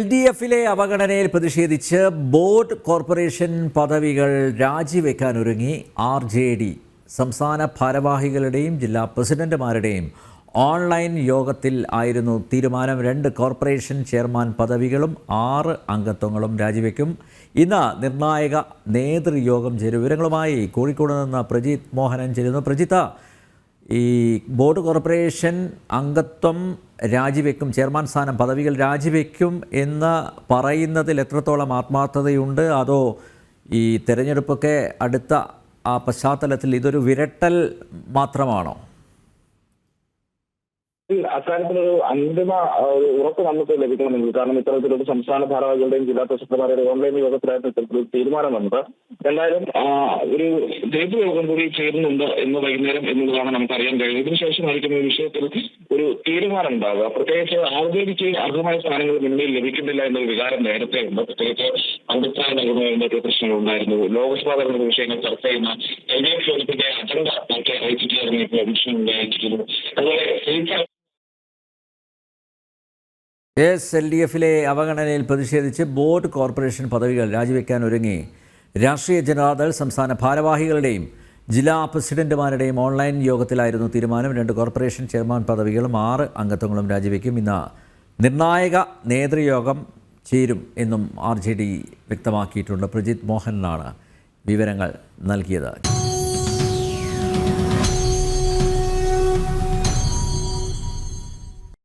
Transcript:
LDFിലെ അവഗണനയിൽ പ്രതിഷേധിച്ച് board corporation പദവികൾ രാജിവെക്കാനൊരുങ്ങി RJD. സംസ്ഥാന ഭാരവാഹികളുടെയും ജില്ലാ പ്രസിഡന്റുമാരുടെയും ഓൺലൈൻ യോഗത്തിൽ ആയിരുന്നു തീരുമാനം. 2 കോർപ്പറേഷൻ ചെയർമാൻ പദവികളും 6 അംഗത്വങ്ങളും രാജിവെക്കും. ഇന്ന് നിർണായക നേതൃയോഗം ചേരും. വിവരങ്ങളുമായി കോഴിക്കോട് നിന്ന് പ്രജിത് മോഹനൻ ചേരുന്നു. പ്രജിത്ത, ഈ ബോർഡ് കോർപ്പറേഷൻ അംഗത്വം രാജിവെക്കും, ചെയർമാൻ സ്ഥാനം പദവികൾ രാജിവെക്കും എന്ന് പറയുന്നതിൽ എത്രത്തോളം ആത്മാർത്ഥതയുണ്ട്? അതോ ഈ തെരഞ്ഞെടുപ്പൊക്കെ അടുത്ത ആ പശ്ചാത്തലത്തിൽ ഇതൊരു വിരട്ടൽ മാത്രമാണോ? അക്കാര്യത്തിലൊരു അന്തിമ ഉറപ്പ് നമുക്ക് ലഭിക്കണമെങ്കിൽ, കാരണം ഇത്തരത്തിലൊരു സംസ്ഥാന ഭാരവാഹികളുടെയും ജില്ലാ പ്രസിഡന്റുമാരുടെയും ഓൺലൈൻ യോഗത്തിലായിരുന്നു ഇത്തരത്തിലൊരു തീരുമാനം വന്നത്. എന്തായാലും ഒരു നേതൃയോഗം കൂടി ചേരുന്നുണ്ട് എന്ന് വൈകുന്നേരം എന്നുള്ളതാണ് നമുക്കറിയാൻ കഴിയുന്നത്. ഇതിനുശേഷമായിരിക്കും ഈ വിഷയത്തിൽ ഒരു തീരുമാനം ഉണ്ടാവുക. പ്രത്യേകിച്ച് RJDക്ക് അർഹമായ സ്ഥാനങ്ങൾ മുന്നിൽ ലഭിക്കുന്നില്ല എന്നൊരു വികാരം നേരത്തെ ഉണ്ട്. പ്രത്യേകിച്ച് അംഗസ്ഥാനം നൽകുന്നതിന്റെ പ്രശ്നങ്ങൾ ഉണ്ടായിരുന്നു. ലോക്സഭാ തെരഞ്ഞെടുപ്പ് വിഷയങ്ങൾ ചർച്ച ചെയ്യുന്ന LDF യോഗത്തിന്റെ അജണ്ട മറ്റേ അയച്ചിട്ടായിരുന്നു ഇപ്പോൾ വിഷയം അയച്ചിരുന്നു. അതുപോലെ LDFിലെ അവഗണനയിൽ പ്രതിഷേധിച്ച് ബോർഡ് കോർപ്പറേഷൻ പദവികൾ രാജിവെക്കാൻ ഒരുങ്ങി രാഷ്ട്രീയ ജനതാദൾ. സംസ്ഥാന ഭാരവാഹികളുടെയും ജില്ലാ പ്രസിഡന്റുമാരുടെയും ഓൺലൈൻ യോഗത്തിലായിരുന്നു തീരുമാനം. 2 കോർപ്പറേഷൻ ചെയർമാൻ പദവികളും 6 അംഗത്വങ്ങളും രാജിവെക്കും. ഇന്ന് നിർണായക നേതൃയോഗം ചേരും എന്നും RJD വ്യക്തമാക്കിയിട്ടുണ്ട്. പ്രജിത് മോഹനാണ് വിവരങ്ങൾ നൽകിയത്.